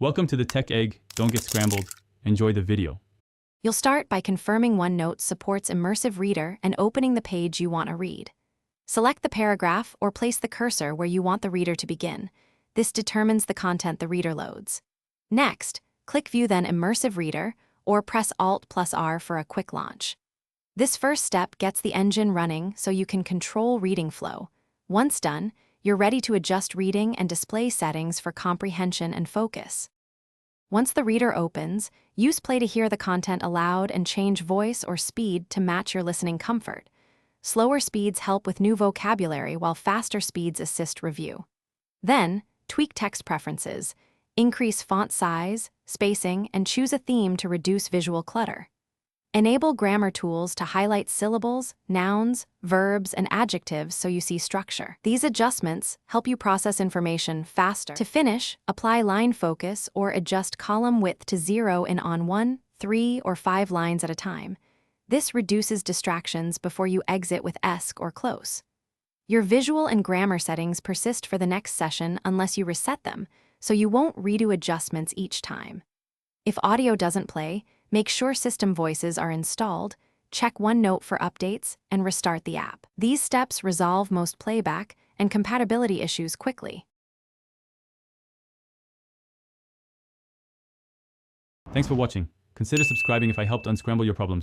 Welcome to the Tech Egg. Don't get scrambled. Enjoy the video. You'll start by confirming Onenote supports Immersive Reader and opening the page you want to read. Select the paragraph or place the cursor where you want the reader to begin. This determines the content the reader loads. Next, click View then Immersive Reader, or press Alt+R for a quick launch. This first step gets the engine running so you can control reading flow. Once done, you're ready to adjust reading and display settings for comprehension and focus. Once the reader opens, use play to hear the content aloud and change voice or speed to match your listening comfort. Slower speeds help with new vocabulary while faster speeds assist review. Then, tweak text preferences, increase font size, spacing, and choose a theme to reduce visual clutter. Enable grammar tools to highlight syllables, nouns, verbs, and adjectives so you see structure. These adjustments help you process information faster. To finish, apply line focus or adjust column width to 0 on 1, 3, or 5 lines at a time. This reduces distractions before you exit with esc or close. Your visual and grammar settings persist for the next session unless you reset them, so you won't redo adjustments each time. If audio doesn't play, make sure system voices are installed, check Onenote for updates, and restart the app. These steps resolve most playback and compatibility issues quickly. Thanks for watching. Consider subscribing if I helped unscramble your problems.